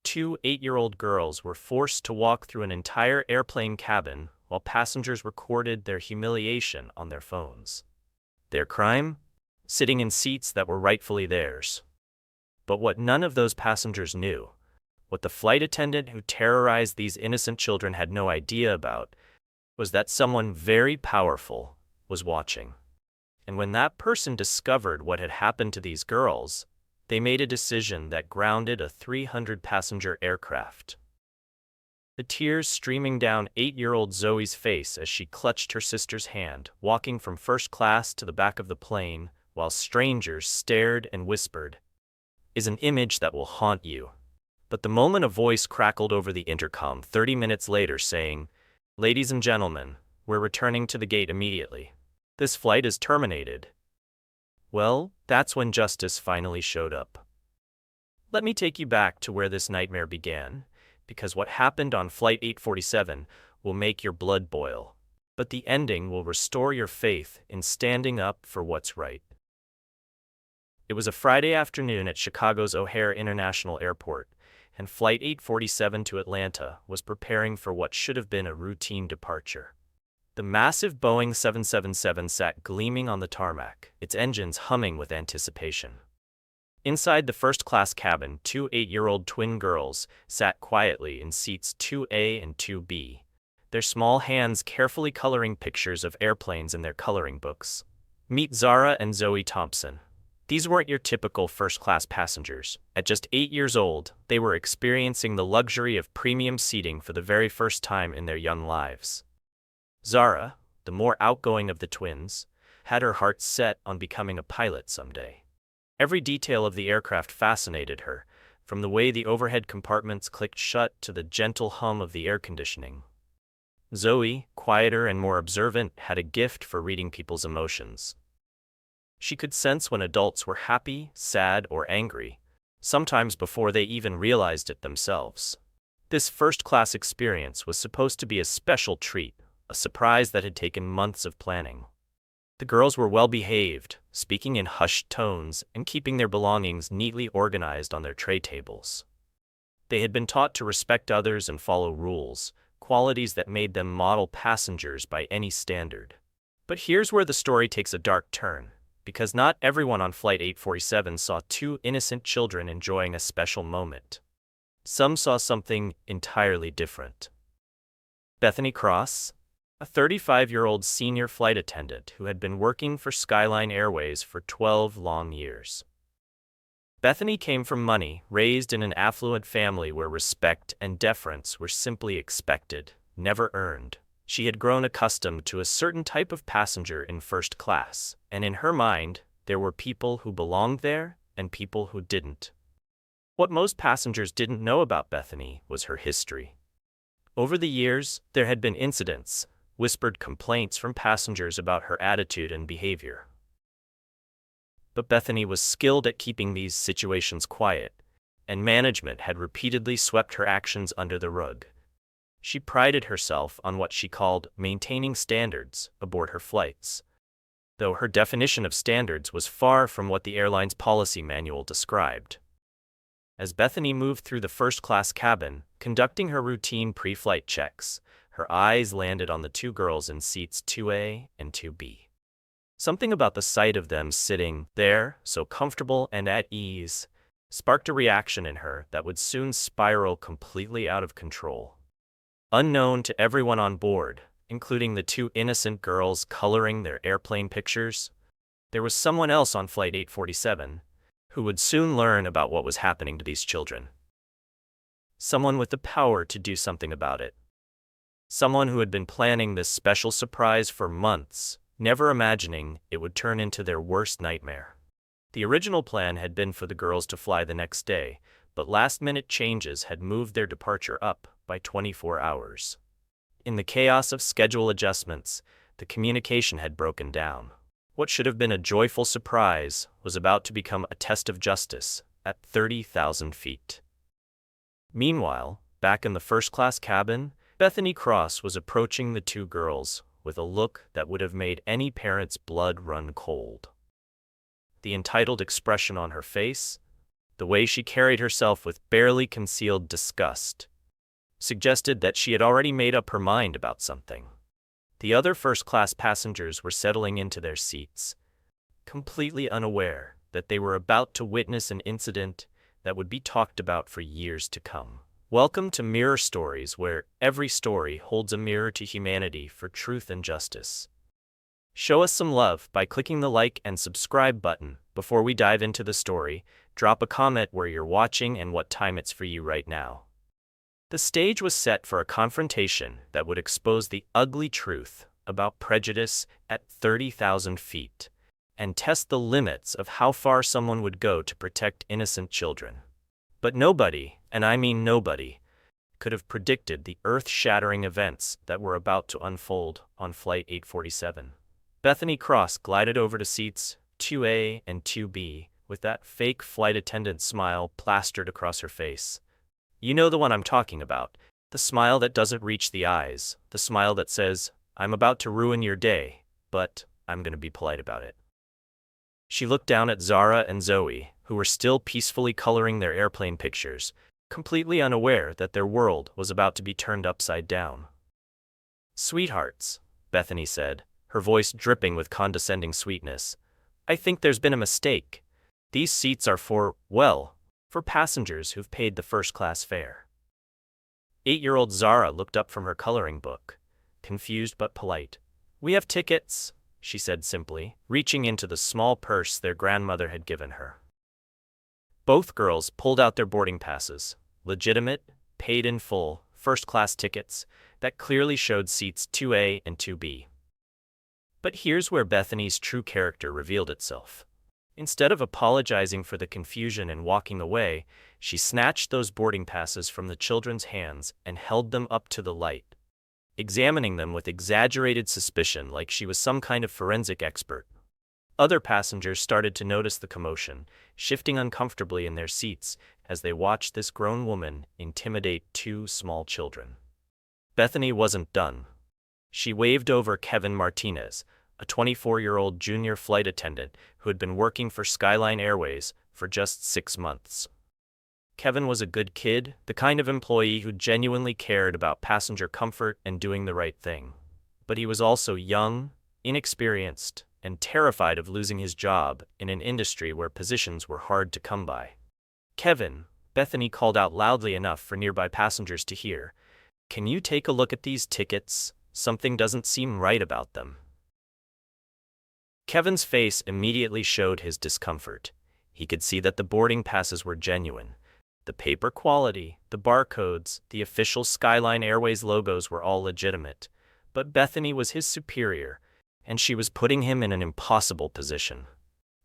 two 8-year-old girls were forced to walk through an entire airplane cabin while passengers recorded their humiliation on their phones. Their crime? Sitting in seats that were rightfully theirs. But what none of those passengers knew, what the flight attendant who terrorized these innocent children had no idea about, was that someone very powerful was watching. And when that person discovered what had happened to these girls, they made a decision that grounded a 300-passenger aircraft. The tears streaming down 8-year-old Zoe's face as she clutched her sister's hand, walking from first class to the back of the plane, while strangers stared and whispered, is an image that will haunt you. But the moment a voice crackled over the intercom 30 minutes later saying, "Ladies and gentlemen, we're returning to the gate immediately. This flight is terminated." Well, that's when justice finally showed up. Let me take you back to where this nightmare began, because what happened on Flight 847 will make your blood boil, but the ending will restore your faith in standing up for what's right. It was a Friday afternoon at Chicago's O'Hare International Airport, and Flight 847 to Atlanta was preparing for what should have been a routine departure. The massive Boeing 777 sat gleaming on the tarmac, its engines humming with anticipation. Inside the first-class cabin, two 8-year-old twin girls sat quietly in seats 2A and 2B, their small hands carefully coloring pictures of airplanes in their coloring books. Meet Zara and Zoe Thompson. These weren't your typical first-class passengers. At just 8 years old, they were experiencing the luxury of premium seating for the very first time in their young lives. Zara, the more outgoing of the twins, had her heart set on becoming a pilot someday. Every detail of the aircraft fascinated her, from the way the overhead compartments clicked shut to the gentle hum of the air conditioning. Zoe, quieter and more observant, had a gift for reading people's emotions. She could sense when adults were happy, sad, or angry, sometimes before they even realized it themselves. This first-class experience was supposed to be a special treat, a surprise that had taken months of planning. The girls were well-behaved, speaking in hushed tones and keeping their belongings neatly organized on their tray tables. They had been taught to respect others and follow rules, qualities that made them model passengers by any standard. But here's where the story takes a dark turn, because not everyone on Flight 847 saw two innocent children enjoying a special moment. Some saw something entirely different. Bethany Cross, a 35-year-old senior flight attendant who had been working for Skyline Airways for 12 long years. Bethany came from money, raised in an affluent family where respect and deference were simply expected, never earned. She had grown accustomed to a certain type of passenger in first class, and in her mind, there were people who belonged there and people who didn't. What most passengers didn't know about Bethany was her history. Over the years, there had been incidents, whispered complaints from passengers about her attitude and behavior. But Bethany was skilled at keeping these situations quiet, and management had repeatedly swept her actions under the rug. She prided herself on what she called maintaining standards aboard her flights, though her definition of standards was far from what the airline's policy manual described. As Bethany moved through the first-class cabin, conducting her routine pre-flight checks, her eyes landed on the two girls in seats 2A and 2B. Something about the sight of them sitting there, so comfortable and at ease, sparked a reaction in her that would soon spiral completely out of control. Unknown to everyone on board, including the two innocent girls coloring their airplane pictures, there was someone else on Flight 847 who would soon learn about what was happening to these children. Someone with the power to do something about it. Someone who had been planning this special surprise for months, never imagining it would turn into their worst nightmare. The original plan had been for the girls to fly the next day, but last-minute changes had moved their departure up by 24 hours. In the chaos of schedule adjustments, the communication had broken down. What should have been a joyful surprise was about to become a test of justice at 30,000 feet. Meanwhile, back in the first-class cabin, Bethany Cross was approaching the two girls with a look that would have made any parent's blood run cold. The entitled expression on her face, The way she carried herself with barely concealed disgust suggested that she had already made up her mind about something. The other first-class passengers were settling into their seats, completely unaware that they were about to witness an incident that would be talked about for years to come. Welcome to Mirror Stories, where every story holds a mirror to humanity for truth and justice. Show us some love by clicking the like and subscribe button. Before we dive into the story, drop a comment where you're watching and what time it's for you right now. The stage was set for a confrontation that would expose the ugly truth about prejudice at 30,000 feet and test the limits of how far someone would go to protect innocent children. But nobody, and I mean nobody, could have predicted the earth-shattering events that were about to unfold on Flight 847. Bethany Cross glided over to seats 2A and 2B with that fake flight attendant smile plastered across her face. You know the one I'm talking about, the smile that doesn't reach the eyes, the smile that says, "I'm about to ruin your day, but I'm going to be polite about it." She looked down at Zara and Zoe, who were still peacefully coloring their airplane pictures, completely unaware that their world was about to be turned upside down. "Sweethearts," Bethany said, her voice dripping with condescending sweetness, "I think there's been a mistake. These seats are for passengers who've paid the first-class fare." 8-year-old Zara looked up from her coloring book, confused but polite. "We have tickets," she said simply, reaching into the small purse their grandmother had given her. Both girls pulled out their boarding passes, legitimate, paid in full, first-class tickets that clearly showed seats 2A and 2B. But here's where Bethany's true character revealed itself. Instead of apologizing for the confusion and walking away, she snatched those boarding passes from the children's hands and held them up to the light, examining them with exaggerated suspicion like she was some kind of forensic expert. Other passengers started to notice the commotion, shifting uncomfortably in their seats as they watched this grown woman intimidate two small children. Bethany wasn't done. She waved over Kevin Martinez, a 24-year-old junior flight attendant who had been working for Skyline Airways for just 6 months. Kevin was a good kid, the kind of employee who genuinely cared about passenger comfort and doing the right thing. But he was also young, inexperienced, and terrified of losing his job in an industry where positions were hard to come by. "Kevin," Bethany called out loudly enough for nearby passengers to hear, "can you take a look at these tickets? Something doesn't seem right about them." Kevin's face immediately showed his discomfort. He could see that the boarding passes were genuine. The paper quality, the barcodes, the official Skyline Airways logos were all legitimate. But Bethany was his superior, and she was putting him in an impossible position.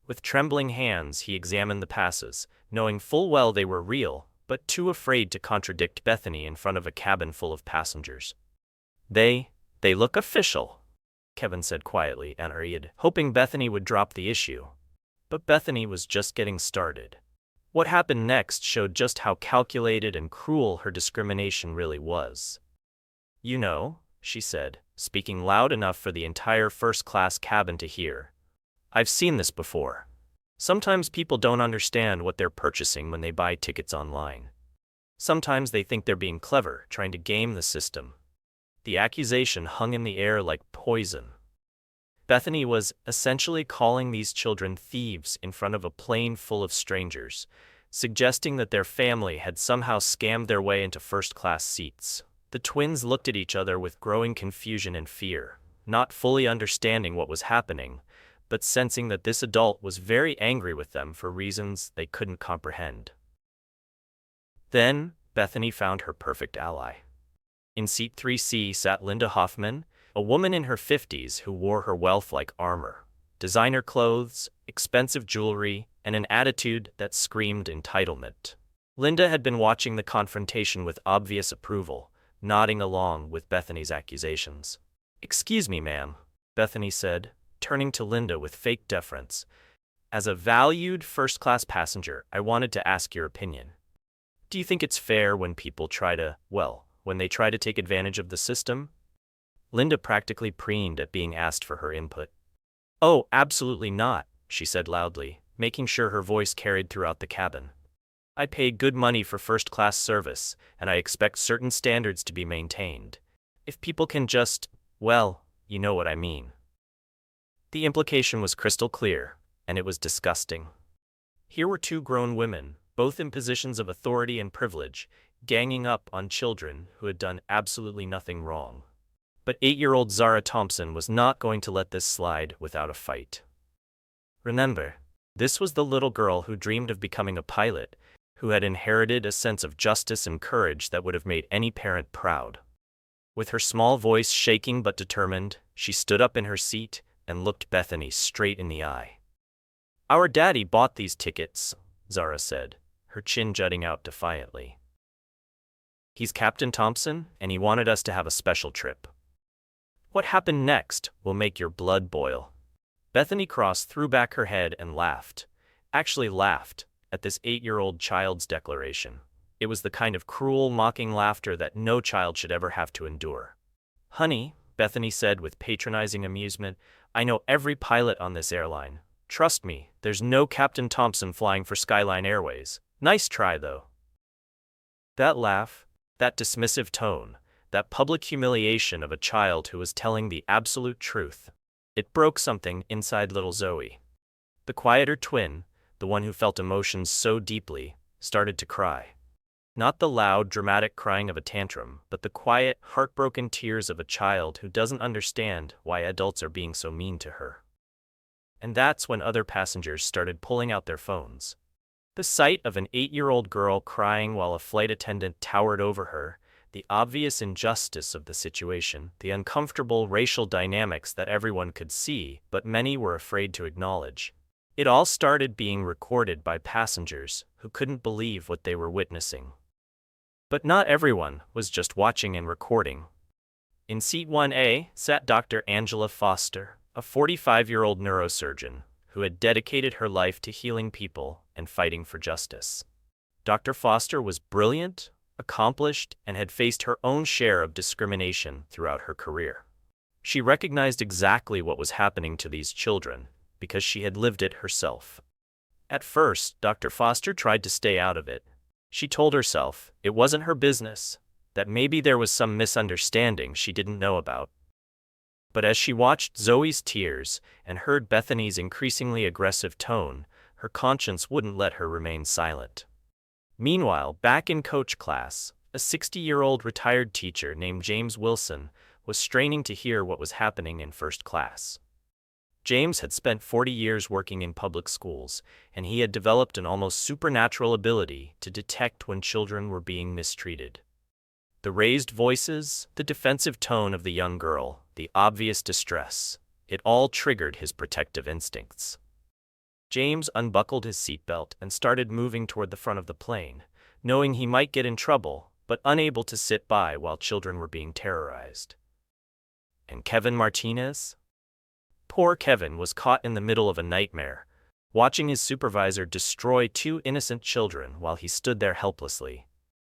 With trembling hands, he examined the passes, knowing full well they were real, but too afraid to contradict Bethany in front of a cabin full of passengers. They look official," Kevin said quietly and hurried, hoping Bethany would drop the issue. But Bethany was just getting started. What happened next showed just how calculated and cruel her discrimination really was. "You know," she said, speaking loud enough for the entire first-class cabin to hear, "I've seen this before. Sometimes people don't understand what they're purchasing when they buy tickets online. Sometimes they think they're being clever, trying to game the system." The accusation hung in the air like poison. Bethany was essentially calling these children thieves in front of a plane full of strangers, suggesting that their family had somehow scammed their way into first-class seats. The twins looked at each other with growing confusion and fear, not fully understanding what was happening, but sensing that this adult was very angry with them for reasons they couldn't comprehend. Then, Bethany found her perfect ally. In seat 3C sat Linda Hoffman, a woman in her 50s who wore her wealth like armor, designer clothes, expensive jewelry, and an attitude that screamed entitlement. Linda had been watching the confrontation with obvious approval, nodding along with Bethany's accusations. "Excuse me, ma'am," Bethany said, turning to Linda with fake deference. "As a valued first-class passenger, I wanted to ask your opinion. Do you think it's fair when people try to take advantage of the system?" Linda practically preened at being asked for her input. "Oh, absolutely not," she said loudly, making sure her voice carried throughout the cabin. I pay good money for first-class service, and I expect certain standards to be maintained. If people can just, well, you know what I mean. The implication was crystal clear, and it was disgusting. Here were two grown women, both in positions of authority and privilege, ganging up on children who had done absolutely nothing wrong. But 8-year-old Zara Thompson was not going to let this slide without a fight. Remember, this was the little girl who dreamed of becoming a pilot, who had inherited a sense of justice and courage that would have made any parent proud. With her small voice shaking but determined, she stood up in her seat and looked Bethany straight in the eye. "Our daddy bought these tickets," Zara said, her chin jutting out defiantly. "He's Captain Thompson, and he wanted us to have a special trip. What happened next will make your blood boil." Bethany Cross threw back her head and laughed, actually laughed, at this 8-year-old child's declaration. It was the kind of cruel, mocking laughter that no child should ever have to endure. "Honey," Bethany said with patronizing amusement, "I know every pilot on this airline. Trust me, there's no Captain Thompson flying for Skyline Airways. Nice try, though." That laugh, that dismissive tone, that public humiliation of a child who was telling the absolute truth, it broke something inside little Zoe. The quieter twin, the one who felt emotions so deeply, started to cry. Not the loud, dramatic crying of a tantrum, but the quiet, heartbroken tears of a child who doesn't understand why adults are being so mean to her. And that's when other passengers started pulling out their phones. The sight of an 8-year-old girl crying while a flight attendant towered over her, the obvious injustice of the situation, the uncomfortable racial dynamics that everyone could see but many were afraid to acknowledge. It all started being recorded by passengers who couldn't believe what they were witnessing. But not everyone was just watching and recording. In seat 1A sat Dr. Angela Foster, a 45-year-old neurosurgeon who had dedicated her life to healing people and fighting for justice. Dr. Foster was brilliant, accomplished, and had faced her own share of discrimination throughout her career. She recognized exactly what was happening to these children because she had lived it herself. At first, Dr. Foster tried to stay out of it. She told herself it wasn't her business, that maybe there was some misunderstanding she didn't know about. But as she watched Zoe's tears and heard Bethany's increasingly aggressive tone, her conscience wouldn't let her remain silent. Meanwhile, back in coach class, a 60-year-old retired teacher named James Wilson was straining to hear what was happening in first class. James had spent 40 years working in public schools, and he had developed an almost supernatural ability to detect when children were being mistreated. The raised voices, the defensive tone of the young girl, the obvious distress, it all triggered his protective instincts. James unbuckled his seatbelt and started moving toward the front of the plane, knowing he might get in trouble, but unable to sit by while children were being terrorized. And Kevin Martinez? Poor Kevin was caught in the middle of a nightmare, watching his supervisor destroy 2 innocent children while he stood there helplessly,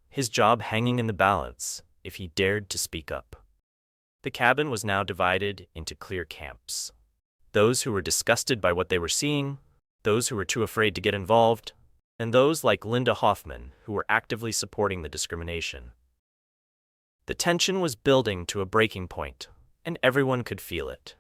his job hanging in the balance if he dared to speak up. The cabin was now divided into clear camps. Those who were disgusted by what they were seeing, those who were too afraid to get involved, and those like Linda Hoffman who were actively supporting the discrimination. The tension was building to a breaking point, and everyone could feel it.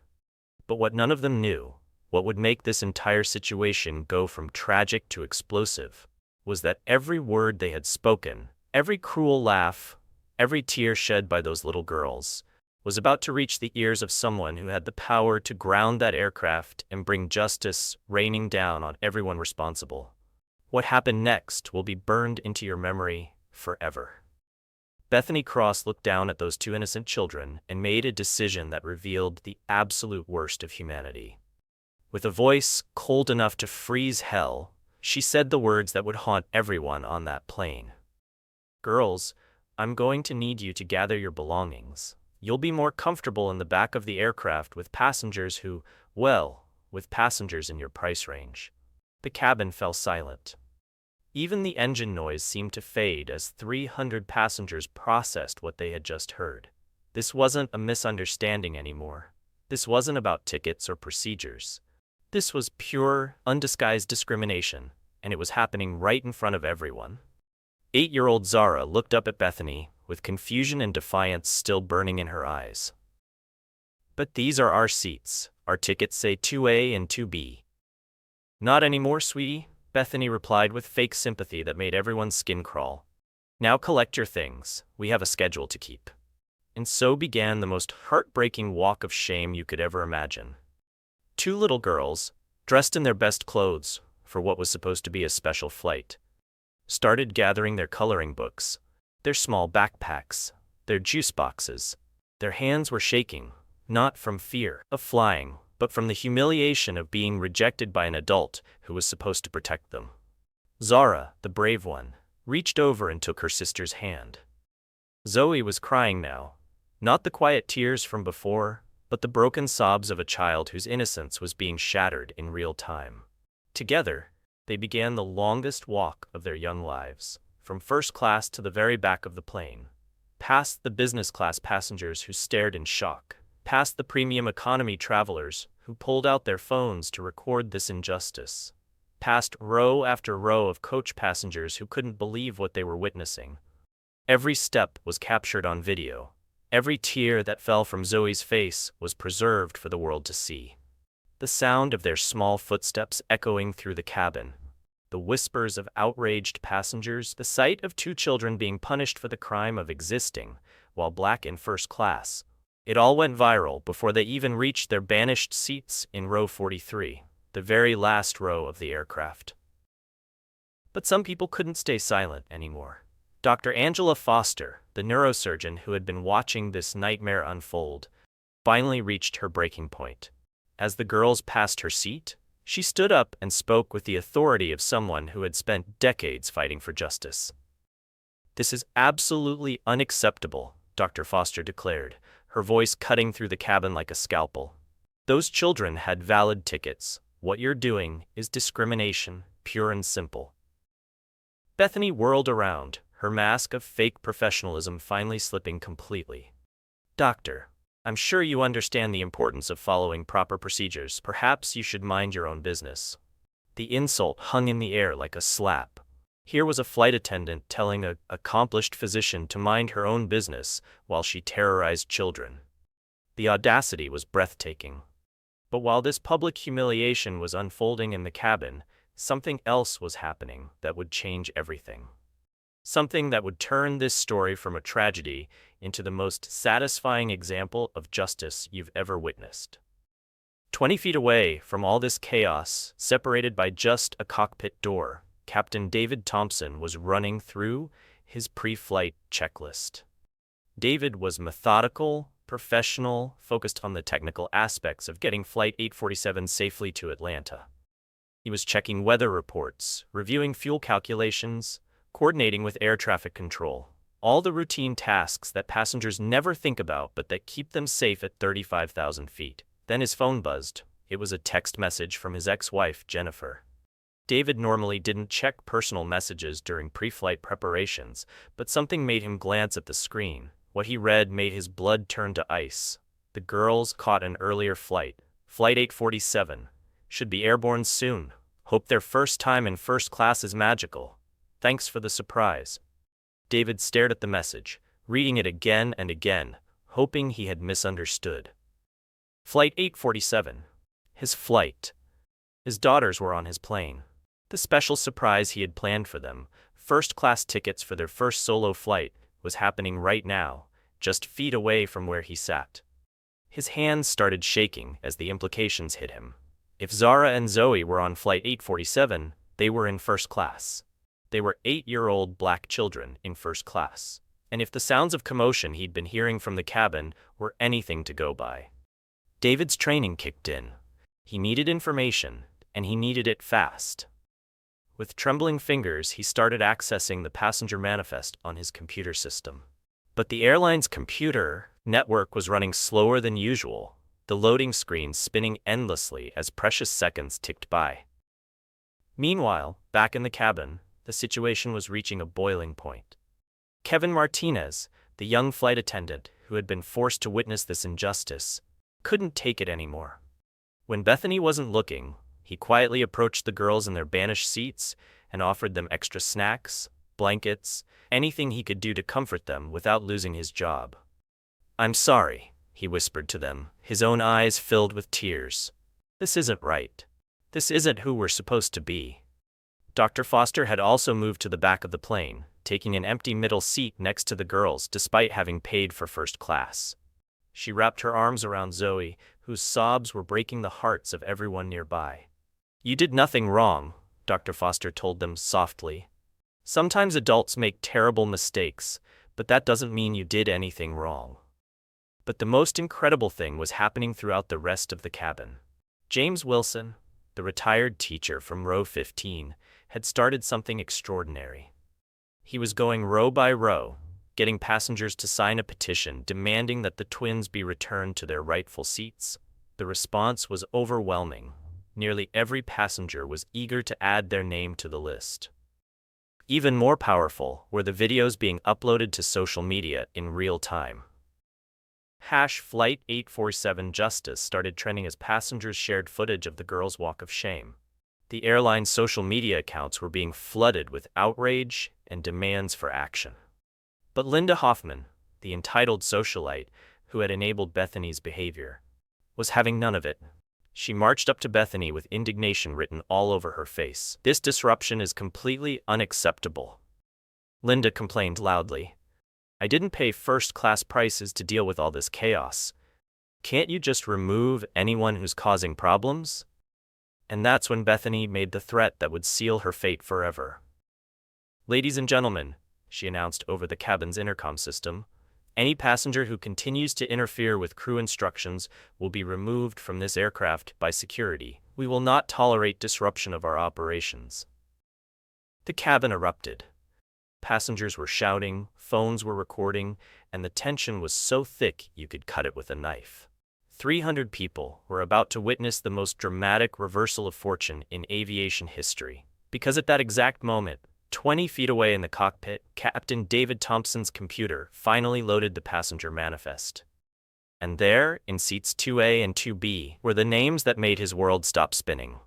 But what none of them knew, what would make this entire situation go from tragic to explosive, was that every word they had spoken, every cruel laugh, every tear shed by those little girls, was about to reach the ears of someone who had the power to ground that aircraft and bring justice raining down on everyone responsible. What happened next will be burned into your memory forever. Bethany Cross looked down at those 2 innocent children and made a decision that revealed the absolute worst of humanity. With a voice cold enough to freeze hell, she said the words that would haunt everyone on that plane. "Girls, I'm going to need you to gather your belongings. You'll be more comfortable in the back of the aircraft with passengers with passengers in your price range." The cabin fell silent. Even the engine noise seemed to fade as 300 passengers processed what they had just heard. This wasn't a misunderstanding anymore. This wasn't about tickets or procedures. This was pure, undisguised discrimination, and it was happening right in front of everyone. 8-year-old Zara looked up at Bethany, with confusion and defiance still burning in her eyes. "But these are our seats. Our tickets say 2A and 2B. "Not anymore, sweetie," Bethany replied with fake sympathy that made everyone's skin crawl. "Now collect your things. We have a schedule to keep." And so began the most heartbreaking walk of shame you could ever imagine. 2 little girls, dressed in their best clothes for what was supposed to be a special flight, started gathering their coloring books, their small backpacks, their juice boxes. Their hands were shaking, not from fear of flying, but from the humiliation of being rejected by an adult who was supposed to protect them. Zara, the brave one, reached over and took her sister's hand. Zoe was crying now, not the quiet tears from before, but the broken sobs of a child whose innocence was being shattered in real time. Together, they began the longest walk of their young lives, from first class to the very back of the plane, past the business class passengers who stared in shock, past the premium economy travelers who pulled out their phones to record this injustice, past row after row of coach passengers who couldn't believe what they were witnessing. Every step was captured on video. Every tear that fell from Zoe's face was preserved for the world to see. The sound of their small footsteps echoing through the cabin, the whispers of outraged passengers, the sight of 2 children being punished for the crime of existing while black in first class. It all went viral before they even reached their banished seats in row 43, the very last row of the aircraft. But some people couldn't stay silent anymore. Dr. Angela Foster, the neurosurgeon who had been watching this nightmare unfold, finally reached her breaking point. As the girls passed her seat, she stood up and spoke with the authority of someone who had spent decades fighting for justice. "This is absolutely unacceptable," Dr. Foster declared, her voice cutting through the cabin like a scalpel. "Those children had valid tickets. What you're doing is discrimination, pure and simple." Bethany whirled around, her mask of fake professionalism finally slipping completely. "Doctor, I'm sure you understand the importance of following proper procedures. Perhaps you should mind your own business." The insult hung in the air like a slap. Here was a flight attendant telling an accomplished physician to mind her own business while she terrorized children. The audacity was breathtaking. But while this public humiliation was unfolding in the cabin, something else was happening that would change everything. Something that would turn this story from a tragedy into the most satisfying example of justice you've ever witnessed. 20 feet away from all this chaos, separated by just a cockpit door, Captain David Thompson was running through his pre-flight checklist. David was methodical, professional, focused on the technical aspects of getting Flight 847 safely to Atlanta. He was checking weather reports, reviewing fuel calculations, coordinating with air traffic control, all the routine tasks that passengers never think about but that keep them safe at 35,000 feet. Then his phone buzzed. It was a text message from his ex-wife, Jennifer. David normally didn't check personal messages during pre-flight preparations, but something made him glance at the screen. What he read made his blood turn to ice. The girls caught an earlier flight. Flight 847. Should be airborne soon. Hope their first time in first class is magical. Thanks for the surprise. David stared at the message, reading it again and again, hoping he had misunderstood. Flight 847. His flight. His daughters were on his plane. The special surprise he had planned for them, first-class tickets for their first solo flight, was happening right now, just feet away from where he sat. His hands started shaking as the implications hit him. If Zara and Zoe were on Flight 847, they were in first class. They were 8-year-old black children in first class. And if the sounds of commotion he'd been hearing from the cabin were anything to go by, David's training kicked in. He needed information, and he needed it fast. With trembling fingers, he started accessing the passenger manifest on his computer system. But the airline's computer network was running slower than usual, the loading screen spinning endlessly as precious seconds ticked by. Meanwhile, back in the cabin, the situation was reaching a boiling point. Kevin Martinez, the young flight attendant who had been forced to witness this injustice, couldn't take it anymore. When Bethany wasn't looking, he quietly approached the girls in their banished seats and offered them extra snacks, blankets, anything he could do to comfort them without losing his job. "I'm sorry," he whispered to them, his own eyes filled with tears. "This isn't right. This isn't who we're supposed to be." Dr. Foster had also moved to the back of the plane, taking an empty middle seat next to the girls despite having paid for first class. She wrapped her arms around Zoe, whose sobs were breaking the hearts of everyone nearby. "You did nothing wrong," Dr. Foster told them softly. "Sometimes adults make terrible mistakes, but that doesn't mean you did anything wrong." But the most incredible thing was happening throughout the rest of the cabin. James Wilson, the retired teacher from row 15, had started something extraordinary. He was going row by row, getting passengers to sign a petition demanding that the twins be returned to their rightful seats. The response was overwhelming. Nearly every passenger was eager to add their name to the list. Even more powerful were the videos being uploaded to social media in real time. Flight 847 Justice started trending as passengers shared footage of the girls' walk of shame. The airline's social media accounts were being flooded with outrage and demands for action. But Linda Hoffman, the entitled socialite who had enabled Bethany's behavior, was having none of it. She marched up to Bethany with indignation written all over her face. "This disruption is completely unacceptable," Linda complained loudly. "I didn't pay first-class prices to deal with all this chaos. Can't you just remove anyone who's causing problems?" And that's when Bethany made the threat that would seal her fate forever. "Ladies and gentlemen," she announced over the cabin's intercom system, "any passenger who continues to interfere with crew instructions will be removed from this aircraft by security. We will not tolerate disruption of our operations." The cabin erupted. Passengers were shouting, phones were recording, and the tension was so thick you could cut it with a knife. 300 people were about to witness the most dramatic reversal of fortune in aviation history. Because at that exact moment, 20 feet away in the cockpit, Captain David Thompson's computer finally loaded the passenger manifest. And there, in seats 2A and 2B, were the names that made his world stop spinning.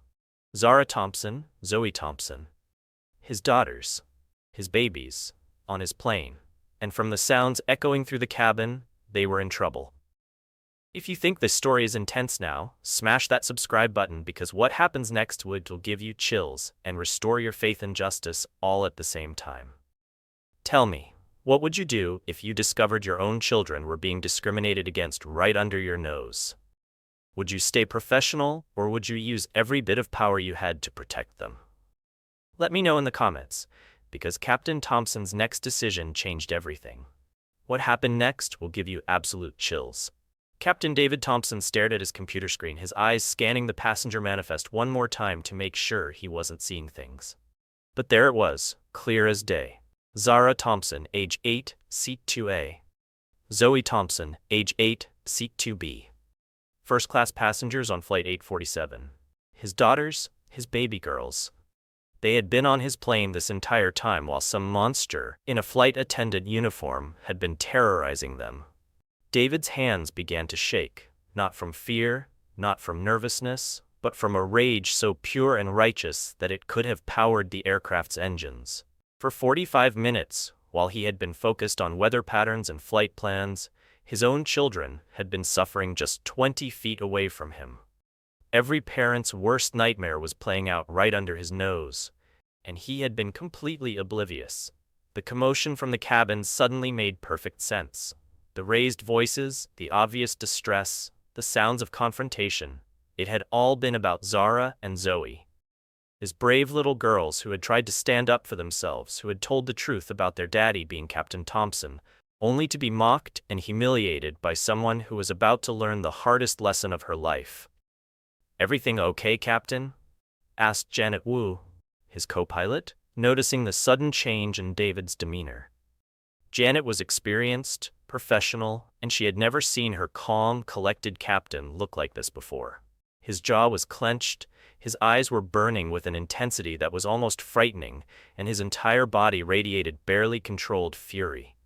Zara Thompson, Zoe Thompson. His daughters. His babies. On his plane. And from the sounds echoing through the cabin, they were in trouble. If you think this story is intense now, smash that subscribe button because what happens next will give you chills and restore your faith in justice all at the same time. Tell me, what would you do if you discovered your own children were being discriminated against right under your nose? Would you stay professional, or would you use every bit of power you had to protect them? Let me know in the comments, because Captain Thompson's next decision changed everything. What happened next will give you absolute chills. Captain David Thompson stared at his computer screen, his eyes scanning the passenger manifest one more time to make sure he wasn't seeing things. But there it was, clear as day. Zara Thompson, age 8, seat 2A. Zoe Thompson, age 8, seat 2B. First-class passengers on flight 847. His daughters, his baby girls. They had been on his plane this entire time while some monster in a flight attendant uniform had been terrorizing them. David's hands began to shake, not from fear, not from nervousness, but from a rage so pure and righteous that it could have powered the aircraft's engines. For 45 minutes, while he had been focused on weather patterns and flight plans, his own children had been suffering just 20 feet away from him. Every parent's worst nightmare was playing out right under his nose, and he had been completely oblivious. The commotion from the cabin suddenly made perfect sense. The raised voices, the obvious distress, the sounds of confrontation. It had all been about Zara and Zoe. His brave little girls who had tried to stand up for themselves, who had told the truth about their daddy being Captain Thompson, only to be mocked and humiliated by someone who was about to learn the hardest lesson of her life. "Everything okay, Captain?" asked Janet Wu, his co-pilot, noticing the sudden change in David's demeanor. Janet was experienced, professional, and she had never seen her calm, collected captain look like this before. His jaw was clenched, his eyes were burning with an intensity that was almost frightening, and his entire body radiated barely controlled fury.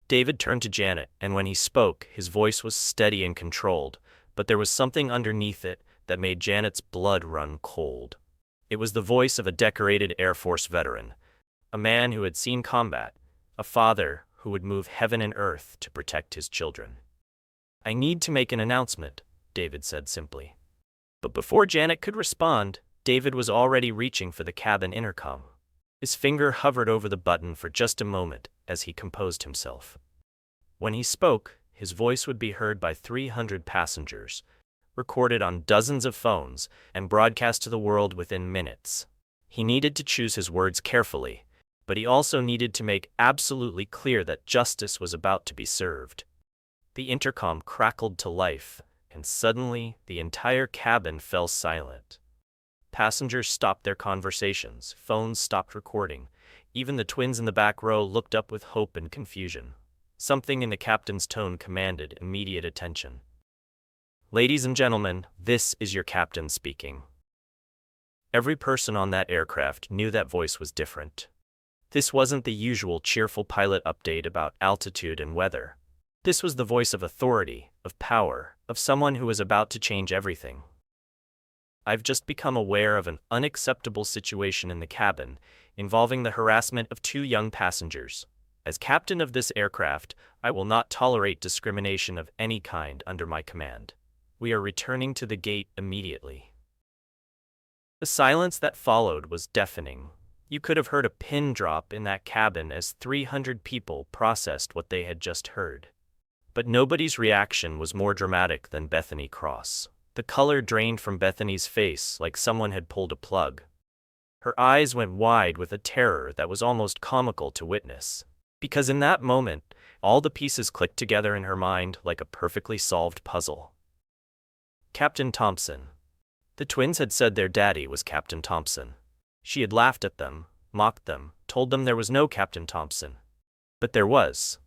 David turned to Janet, and when he spoke, his voice was steady and controlled, but there was something underneath it that made Janet's blood run cold. It was the voice of a decorated Air Force veteran, a man who had seen combat, a father who would move heaven and earth to protect his children. "I need to make an announcement," David said simply. But before Janet could respond, David was already reaching for the cabin intercom. His finger hovered over the button for just a moment as he composed himself. When he spoke, his voice would be heard by 300 passengers, recorded on dozens of phones, and broadcast to the world within minutes. He needed to choose his words carefully, but he also needed to make absolutely clear that justice was about to be served. The intercom crackled to life, and suddenly the entire cabin fell silent. Passengers stopped their conversations, phones stopped recording. Even the twins in the back row looked up with hope and confusion. Something in the captain's tone commanded immediate attention. "Ladies and gentlemen, this is your captain speaking." Every person on that aircraft knew that voice was different. This wasn't the usual cheerful pilot update about altitude and weather. This was the voice of authority, of power, of someone who was about to change everything. "I've just become aware of an unacceptable situation in the cabin, involving the harassment of 2 young passengers. As captain of this aircraft, I will not tolerate discrimination of any kind under my command. We are returning to the gate immediately." The silence that followed was deafening. You could have heard a pin drop in that cabin as 300 people processed what they had just heard. But nobody's reaction was more dramatic than Bethany Cross. The color drained from Bethany's face like someone had pulled a plug. Her eyes went wide with a terror that was almost comical to witness. Because in that moment, all the pieces clicked together in her mind like a perfectly solved puzzle. Captain Thompson. The twins had said their daddy was Captain Thompson. She had laughed at them, mocked them, told them there was no Captain Thompson. But there was.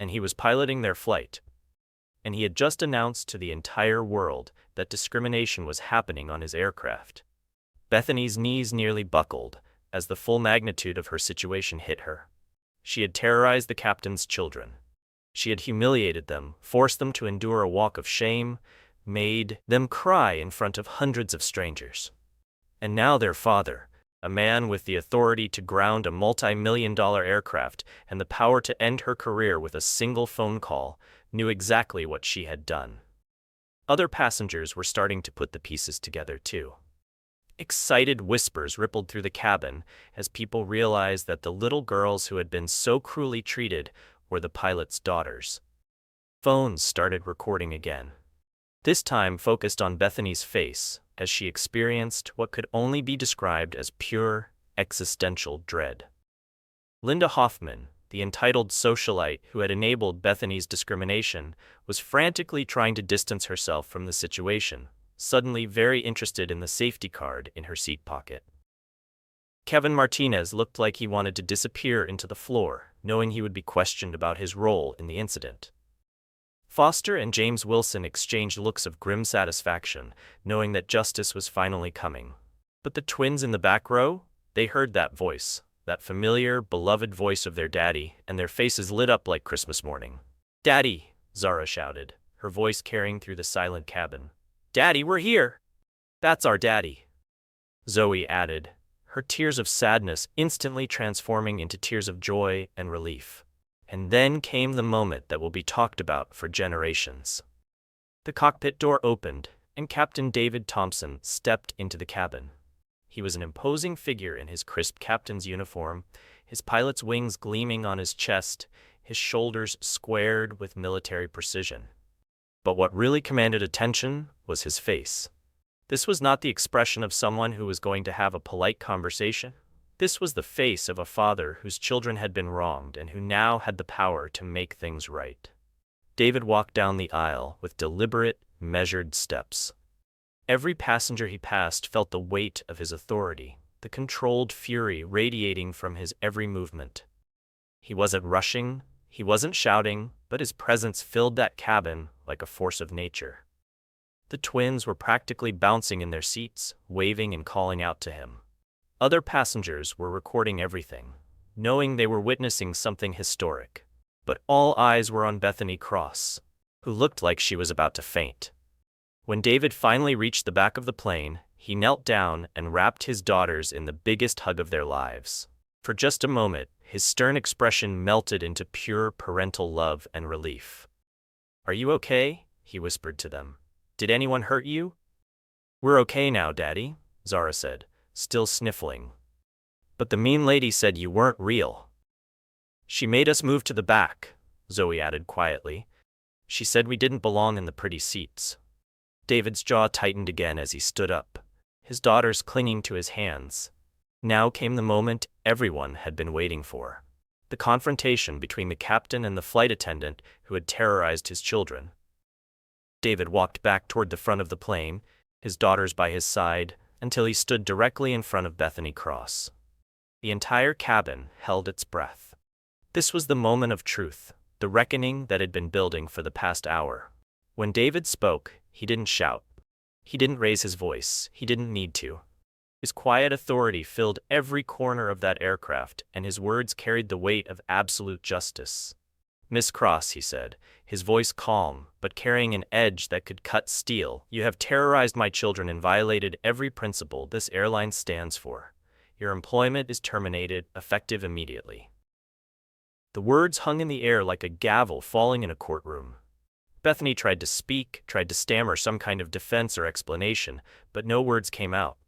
And he was piloting their flight. And he had just announced to the entire world that discrimination was happening on his aircraft. Bethany's knees nearly buckled as the full magnitude of her situation hit her. She had terrorized the captain's children. She had humiliated them, forced them to endure a walk of shame, made them cry in front of hundreds of strangers. And now their father, a man with the authority to ground a multi-million-dollar aircraft and the power to end her career with a single phone call, knew exactly what she had done. Other passengers were starting to put the pieces together too. Excited whispers rippled through the cabin as people realized that the little girls who had been so cruelly treated were the pilot's daughters. Phones started recording again. This time focused on Bethany's face as she experienced what could only be described as pure, existential dread. Linda Hoffman, the entitled socialite who had enabled Bethany's discrimination, was frantically trying to distance herself from the situation, suddenly very interested in the safety card in her seat pocket. Kevin Martinez looked like he wanted to disappear into the floor, knowing he would be questioned about his role in the incident. Foster and James Wilson exchanged looks of grim satisfaction, knowing that justice was finally coming. But the twins in the back row, they heard that voice, that familiar, beloved voice of their daddy, and their faces lit up like Christmas morning. "Daddy!" Zara shouted, her voice carrying through the silent cabin. "Daddy, we're here!" "That's our daddy," Zoe added, her tears of sadness instantly transforming into tears of joy and relief. And then came the moment that will be talked about for generations. The cockpit door opened, and Captain David Thompson stepped into the cabin. He was an imposing figure in his crisp captain's uniform, his pilot's wings gleaming on his chest, his shoulders squared with military precision. But what really commanded attention was his face. This was not the expression of someone who was going to have a polite conversation. This was the face of a father whose children had been wronged and who now had the power to make things right. David walked down the aisle with deliberate, measured steps. Every passenger he passed felt the weight of his authority, the controlled fury radiating from his every movement. He wasn't rushing, he wasn't shouting, but his presence filled that cabin like a force of nature. The twins were practically bouncing in their seats, waving and calling out to him. Other passengers were recording everything, knowing they were witnessing something historic. But all eyes were on Bethany Cross, who looked like she was about to faint. When David finally reached the back of the plane, He knelt down and wrapped his daughters in the biggest hug of their lives. For just a moment, his stern expression melted into pure parental love and relief. "Are you okay?" he whispered to them. "Did anyone hurt you?" "We're okay now, Daddy," Zara said, still sniffling. "But the mean lady said you weren't real." "She made us move to the back," Zoe added quietly. "She said we didn't belong in the pretty seats." David's jaw tightened again as he stood up, his daughters clinging to his hands. Now came the moment everyone had been waiting for. The confrontation between the captain and the flight attendant who had terrorized his children. David walked back toward the front of the plane, his daughters by his side, until he stood directly in front of Bethany Cross. The entire cabin held its breath. This was the moment of truth, the reckoning that had been building for the past hour. When David spoke, he didn't shout. He didn't raise his voice. He didn't need to. His quiet authority filled every corner of that aircraft, and his words carried the weight of absolute justice. "Miss Cross," he said, his voice calm, but carrying an edge that could cut steel, "you have terrorized my children and violated every principle this airline stands for. Your employment is terminated, effective immediately." The words hung in the air like a gavel falling in a courtroom. Bethany tried to speak, tried to stammer some kind of defense or explanation, but no words came out.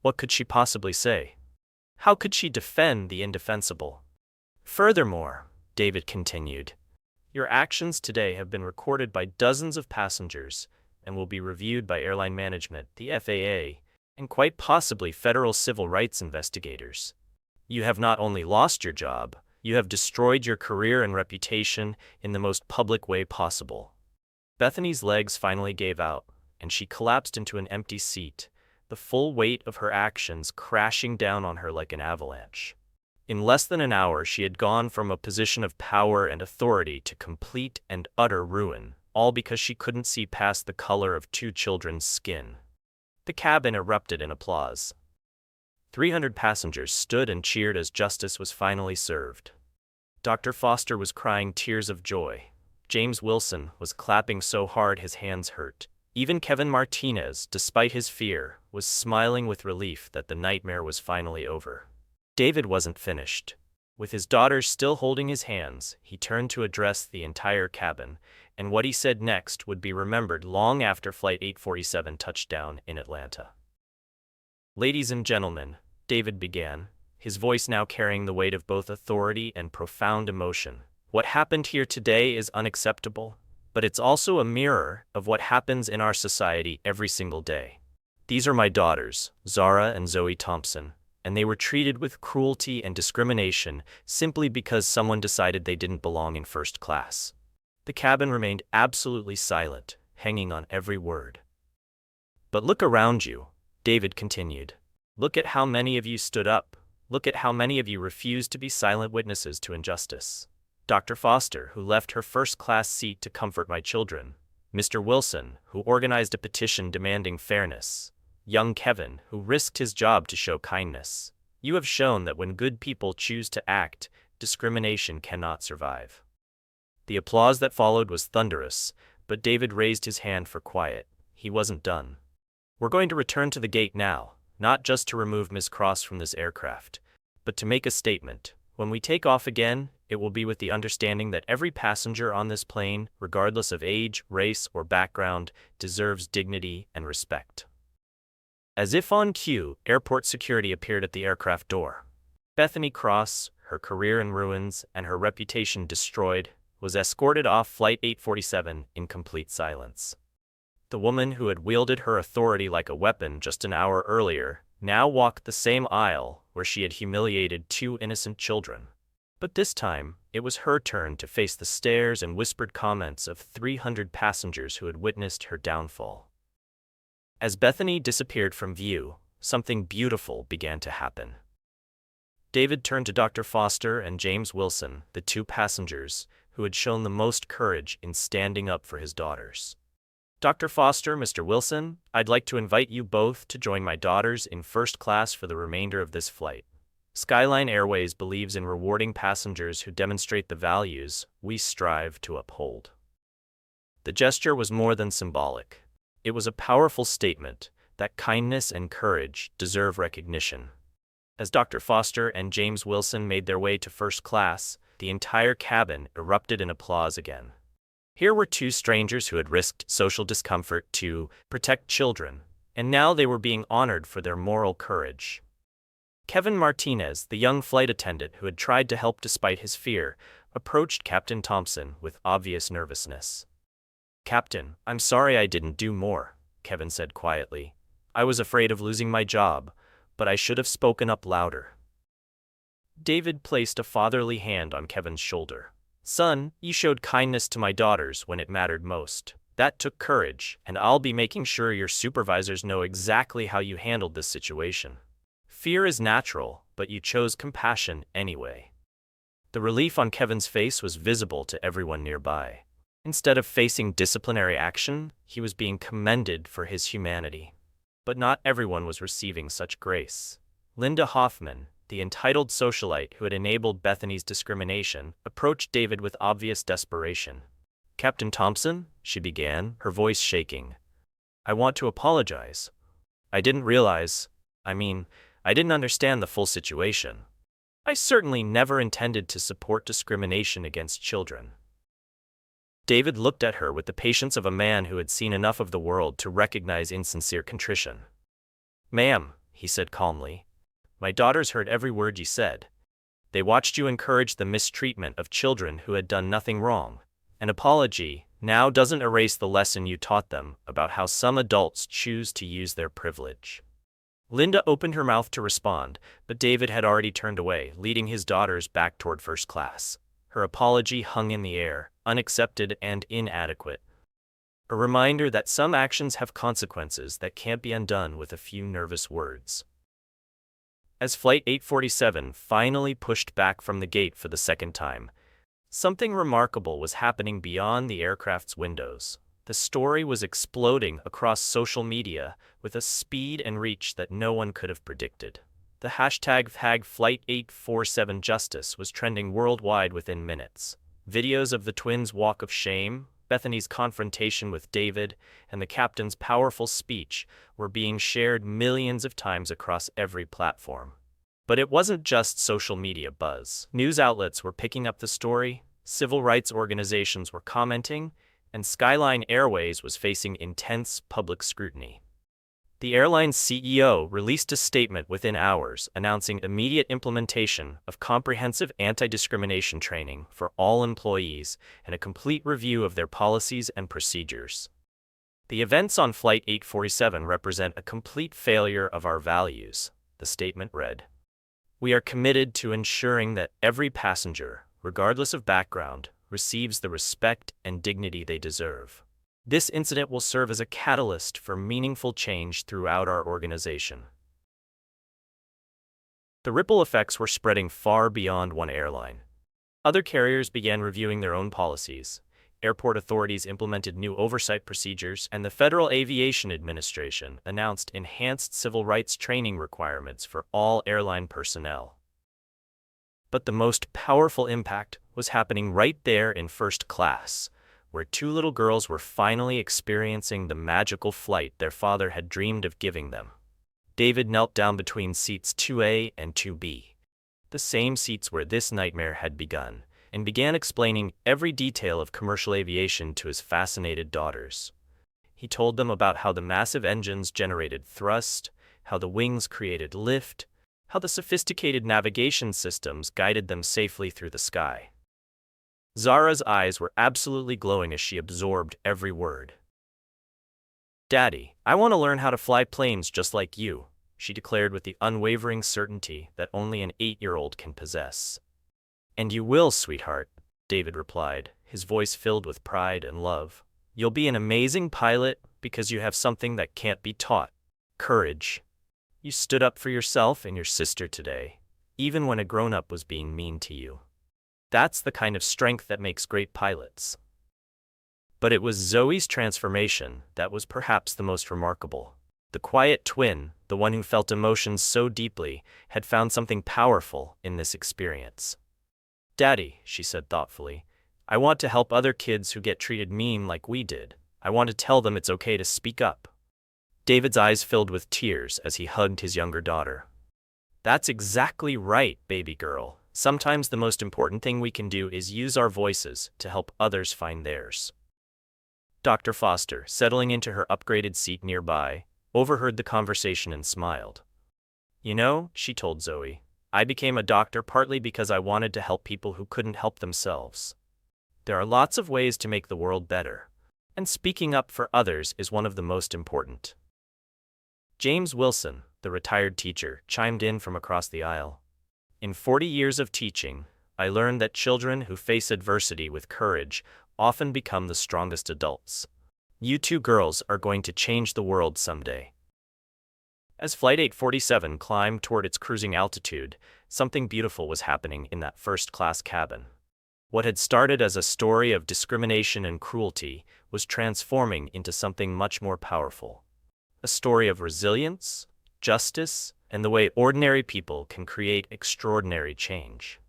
What could she possibly say? How could she defend the indefensible? "Furthermore," David continued, "your actions today have been recorded by dozens of passengers and will be reviewed by airline management, the FAA, and quite possibly federal civil rights investigators. You have not only lost your job, you have destroyed your career and reputation in the most public way possible." Bethany's legs finally gave out, and she collapsed into an empty seat, the full weight of her actions crashing down on her like an avalanche. In less than an hour, she had gone from a position of power and authority to complete and utter ruin, all because she couldn't see past the color of two children's skin. The cabin erupted in applause. 300 passengers stood and cheered as justice was finally served. Dr. Foster was crying tears of joy. James Wilson was clapping so hard his hands hurt. Even Kevin Martinez, despite his fear, was smiling with relief that the nightmare was finally over. David wasn't finished. With his daughters still holding his hands, he turned to address the entire cabin, and what he said next would be remembered long after Flight 847 touched down in Atlanta. "Ladies and gentlemen," David began, his voice now carrying the weight of both authority and profound emotion. "What happened here today is unacceptable, but it's also a mirror of what happens in our society every single day. These are my daughters, Zara and Zoe Thompson, and they were treated with cruelty and discrimination simply because someone decided they didn't belong in first class." The cabin remained absolutely silent, hanging on every word. "But look around you," David continued. "Look at how many of you stood up. Look at how many of you refused to be silent witnesses to injustice. Dr. Foster, who left her first-class seat to comfort my children. Mr. Wilson, who organized a petition demanding fairness. Young Kevin, who risked his job to show kindness. You have shown that when good people choose to act, discrimination cannot survive." The applause that followed was thunderous, but David raised his hand for quiet. He wasn't done. "We're going to return to the gate now, not just to remove Ms. Cross from this aircraft, but to make a statement. When we take off again, it will be with the understanding that every passenger on this plane, regardless of age, race, or background, deserves dignity and respect." As if on cue, airport security appeared at the aircraft door. Bethany Cross, her career in ruins and her reputation destroyed, was escorted off Flight 847 in complete silence. The woman who had wielded her authority like a weapon just an hour earlier now walked the same aisle where she had humiliated two innocent children. But this time, it was her turn to face the stares and whispered comments of 300 passengers who had witnessed her downfall. As Bethany disappeared from view, something beautiful began to happen. David turned to Dr. Foster and James Wilson, the two passengers who had shown the most courage in standing up for his daughters. "Dr. Foster, Mr. Wilson, I'd like to invite you both to join my daughters in first class for the remainder of this flight. Skyline Airways believes in rewarding passengers who demonstrate the values we strive to uphold." The gesture was more than symbolic. It was a powerful statement, that kindness and courage deserve recognition. As Dr. Foster and James Wilson made their way to first class, the entire cabin erupted in applause again. Here were two strangers who had risked social discomfort to protect children, and now they were being honored for their moral courage. Kevin Martinez, the young flight attendant who had tried to help despite his fear, approached Captain Thompson with obvious nervousness. "Captain, I'm sorry I didn't do more," Kevin said quietly. "I was afraid of losing my job, but I should have spoken up louder." David placed a fatherly hand on Kevin's shoulder. "Son, you showed kindness to my daughters when it mattered most. That took courage, and I'll be making sure your supervisors know exactly how you handled this situation. Fear is natural, but you chose compassion anyway." The relief on Kevin's face was visible to everyone nearby. Instead of facing disciplinary action, he was being commended for his humanity. But not everyone was receiving such grace. Linda Hoffman, the entitled socialite who had enabled Bethany's discrimination, approached David with obvious desperation. "Captain Thompson," she began, her voice shaking. "I want to apologize. I didn't I didn't understand the full situation. I certainly never intended to support discrimination against children." David looked at her with the patience of a man who had seen enough of the world to recognize insincere contrition. "Ma'am," he said calmly, "my daughters heard every word you said. They watched you encourage the mistreatment of children who had done nothing wrong. An apology now doesn't erase the lesson you taught them about how some adults choose to use their privilege." Linda opened her mouth to respond, but David had already turned away, leading his daughters back toward first class. Her apology hung in the air, unaccepted and inadequate. A reminder that some actions have consequences that can't be undone with a few nervous words. As Flight 847 finally pushed back from the gate for the second time, something remarkable was happening beyond the aircraft's windows. The story was exploding across social media with a speed and reach that no one could have predicted. The hashtag #Flight847Justice was trending worldwide within minutes. Videos of the twins' walk of shame, Bethany's confrontation with David, and the captain's powerful speech were being shared millions of times across every platform. But it wasn't just social media buzz. News outlets were picking up the story, civil rights organizations were commenting, and Skyline Airways was facing intense public scrutiny. The airline's CEO released a statement within hours announcing immediate implementation of comprehensive anti-discrimination training for all employees and a complete review of their policies and procedures. "The events on Flight 847 represent a complete failure of our values," the statement read. "We are committed to ensuring that every passenger, regardless of background, receives the respect and dignity they deserve. This incident will serve as a catalyst for meaningful change throughout our organization." The ripple effects were spreading far beyond one airline. Other carriers began reviewing their own policies, airport authorities implemented new oversight procedures, and the Federal Aviation Administration announced enhanced civil rights training requirements for all airline personnel. But the most powerful impact was happening right there in first class, where two little girls were finally experiencing the magical flight their father had dreamed of giving them. David knelt down between seats 2A and 2B, the same seats where this nightmare had begun, and began explaining every detail of commercial aviation to his fascinated daughters. He told them about how the massive engines generated thrust, how the wings created lift, how the sophisticated navigation systems guided them safely through the sky. Zara's eyes were absolutely glowing as she absorbed every word. "Daddy, I want to learn how to fly planes just like you," she declared with the unwavering certainty that only an 8-year-old can possess. "And you will, sweetheart," David replied, his voice filled with pride and love. "You'll be an amazing pilot because you have something that can't be taught: courage. You stood up for yourself and your sister today, even when a grown-up was being mean to you. That's the kind of strength that makes great pilots." But it was Zoe's transformation that was perhaps the most remarkable. The quiet twin, the one who felt emotions so deeply, had found something powerful in this experience. "Daddy," she said thoughtfully, "I want to help other kids who get treated mean like we did. I want to tell them it's okay to speak up." David's eyes filled with tears as he hugged his younger daughter. That's exactly right, baby girl. Sometimes the most important thing we can do is use our voices to help others find theirs. Dr. Foster, settling into her upgraded seat nearby, overheard the conversation and smiled. You know, she told Zoe, I became a doctor partly because I wanted to help people who couldn't help themselves. There are lots of ways to make the world better, and speaking up for others is one of the most important. James Wilson, the retired teacher, chimed in from across the aisle. In 40 years of teaching, I learned that children who face adversity with courage often become the strongest adults. You two girls are going to change the world someday. As Flight 847 climbed toward its cruising altitude, something beautiful was happening in that first-class cabin. What had started as a story of discrimination and cruelty was transforming into something much more powerful. A story of resilience, justice, and the way ordinary people can create extraordinary change.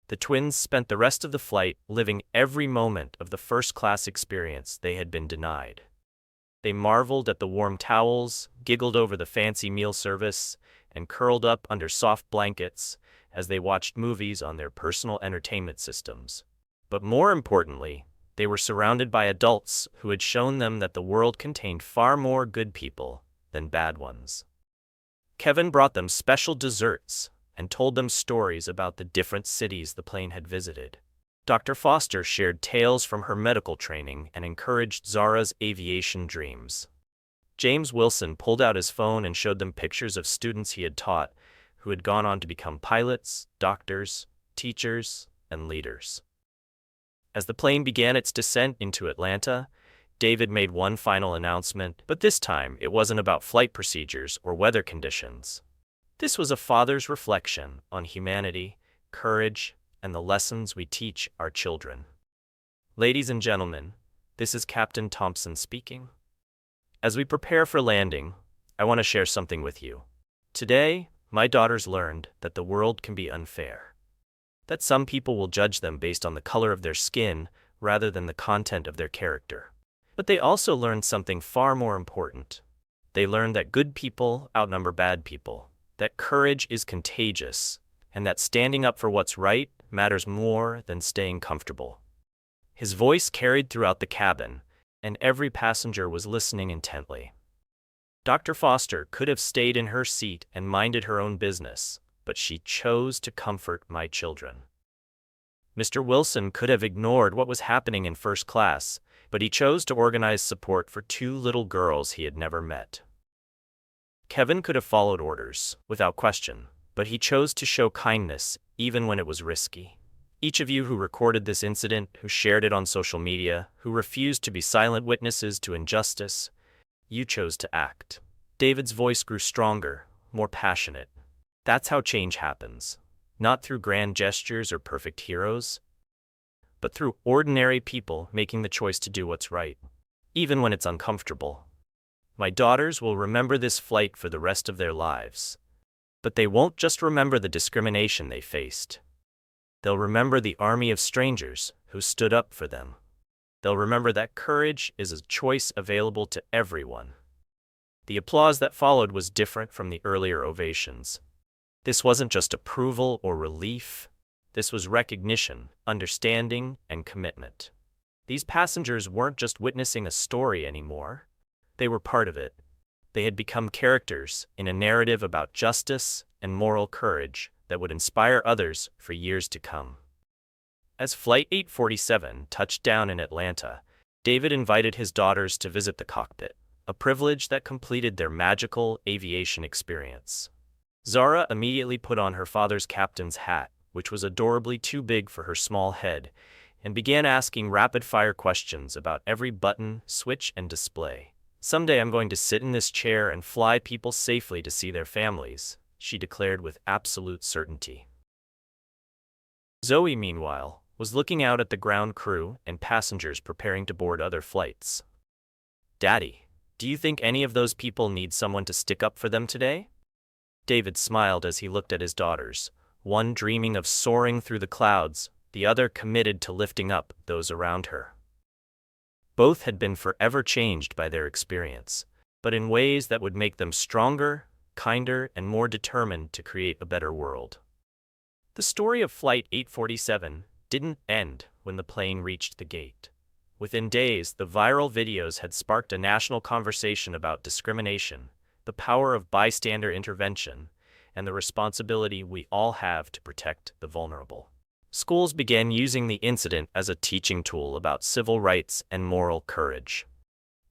The twins spent the rest of the flight living every moment of the first-class experience they had been denied. They marveled at the warm towels, giggled over the fancy meal service, and curled up under soft blankets as they watched movies on their personal entertainment systems. But more importantly, they were surrounded by adults who had shown them that the world contained far more good people than bad ones. Kevin brought them special desserts and told them stories about the different cities the plane had visited. Dr. Foster shared tales from her medical training and encouraged Zara's aviation dreams. James Wilson pulled out his phone and showed them pictures of students he had taught who had gone on to become pilots, doctors, teachers, and leaders. As the plane began its descent into Atlanta, David made one final announcement, but this time it wasn't about flight procedures or weather conditions. This was a father's reflection on humanity, courage, and the lessons we teach our children. Ladies and gentlemen, this is Captain Thompson speaking. As we prepare for landing, I want to share something with you. Today, my daughters learned that the world can be unfair. That some people will judge them based on the color of their skin rather than the content of their character. But they also learned something far more important. They learned that good people outnumber bad people, that courage is contagious, and that standing up for what's right matters more than staying comfortable. His voice carried throughout the cabin, and every passenger was listening intently. Dr. Foster could have stayed in her seat and minded her own business, but she chose to comfort my children. Mr. Wilson could have ignored what was happening in first class, but he chose to organize support for two little girls he had never met. Kevin could have followed orders, without question, but he chose to show kindness even when it was risky. Each of you who recorded this incident, who shared it on social media, who refused to be silent witnesses to injustice, you chose to act. David's voice grew stronger, more passionate. That's how change happens, not through grand gestures or perfect heroes, but through ordinary people making the choice to do what's right, even when it's uncomfortable. My daughters will remember this flight for the rest of their lives. But they won't just remember the discrimination they faced. They'll remember the army of strangers who stood up for them. They'll remember that courage is a choice available to everyone. The applause that followed was different from the earlier ovations. This wasn't just approval or relief. This was recognition, understanding, and commitment. These passengers weren't just witnessing a story anymore. They were part of it. They had become characters in a narrative about justice and moral courage that would inspire others for years to come. As Flight 847 touched down in Atlanta, David invited his daughters to visit the cockpit, a privilege that completed their magical aviation experience. Zara immediately put on her father's captain's hat, which was adorably too big for her small head, and began asking rapid-fire questions about every button, switch, and display. Someday I'm going to sit in this chair and fly people safely to see their families, she declared with absolute certainty. Zoe, meanwhile, was looking out at the ground crew and passengers preparing to board other flights. Daddy, do you think any of those people need someone to stick up for them today? David smiled as he looked at his daughters, one dreaming of soaring through the clouds, the other committed to lifting up those around her. Both had been forever changed by their experience. but in ways that would make them stronger, kinder, and more determined to create a better world. The story of Flight 847 didn't end when the plane reached the gate. Within days, the viral videos had sparked a national conversation about discrimination, the power of bystander intervention, and the responsibility we all have to protect the vulnerable. Schools began using the incident as a teaching tool about civil rights and moral courage.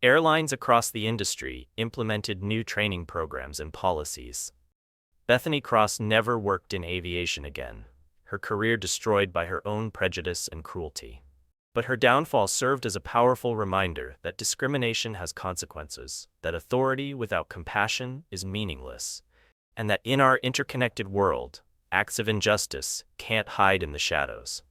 Airlines across the industry implemented new training programs and policies. Bethany Cross never worked in aviation again, her career destroyed by her own prejudice and cruelty. But her downfall served as a powerful reminder that discrimination has consequences, that authority without compassion is meaningless, and that in our interconnected world, acts of injustice can't hide in the shadows.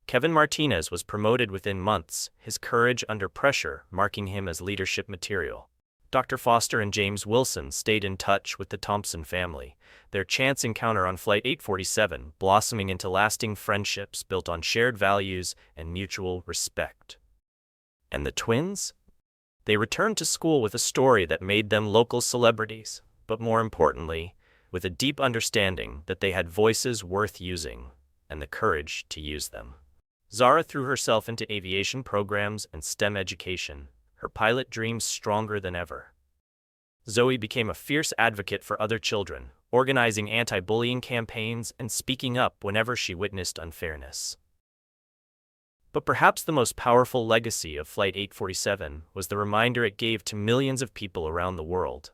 Kevin Martinez was promoted within months, his courage under pressure marking him as leadership material. Dr. Foster and James Wilson stayed in touch with the Thompson family, their chance encounter on Flight 847 blossoming into lasting friendships built on shared values and mutual respect. And the twins? They returned to school with a story that made them local celebrities, but more importantly, with a deep understanding that they had voices worth using and the courage to use them. Zara threw herself into aviation programs and STEM education, her pilot dreams stronger than ever. Zoe became a fierce advocate for other children, organizing anti-bullying campaigns and speaking up whenever she witnessed unfairness. But perhaps the most powerful legacy of Flight 847 was the reminder it gave to millions of people around the world,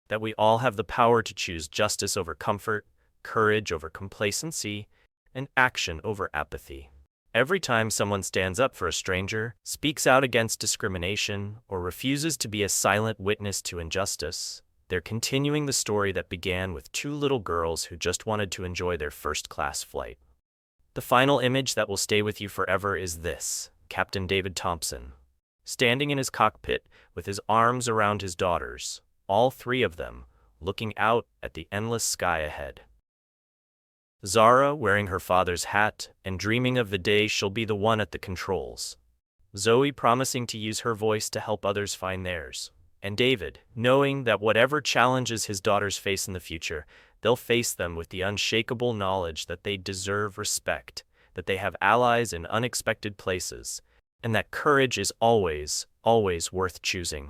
that we all have the power to choose justice over comfort, courage over complacency, and action over apathy. Every time someone stands up for a stranger, speaks out against discrimination, or refuses to be a silent witness to injustice, they're continuing the story that began with two little girls who just wanted to enjoy their first-class flight. The final image that will stay with you forever is this: Captain David Thompson, standing in his cockpit with his arms around his daughters, all three of them, looking out at the endless sky ahead. Zara wearing her father's hat and dreaming of the day she'll be the one at the controls. Zoe promising to use her voice to help others find theirs. And David, knowing that whatever challenges his daughters face in the future, they'll face them with the unshakable knowledge that they deserve respect, that they have allies in unexpected places, and that courage is always, always worth choosing.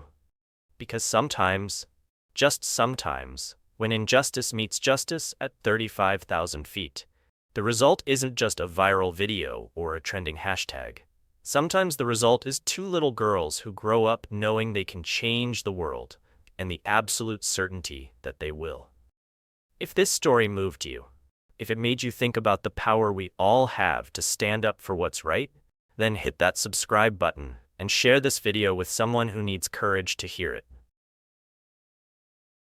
Because sometimes, just sometimes, when injustice meets justice at 35,000 feet, the result isn't just a viral video or a trending hashtag. Sometimes the result is two little girls who grow up knowing they can change the world, and the absolute certainty that they will. If this story moved you, if it made you think about the power we all have to stand up for what's right, then hit that subscribe button and share this video with someone who needs courage to hear it.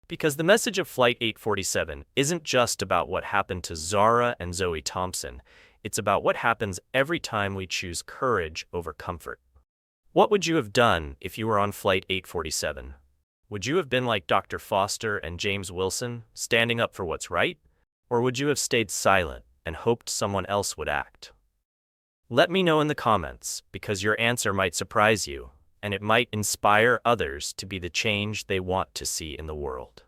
Because the message of Flight 847 isn't just about what happened to Zara and Zoe Thompson, it's about what happens every time we choose courage over comfort. What would you have done if you were on Flight 847? Would you have been like Dr. Foster and James Wilson, standing up for what's right? Or would you have stayed silent and hoped someone else would act? Let me know in the comments, because your answer might surprise you, and it might inspire others to be the change they want to see in the world.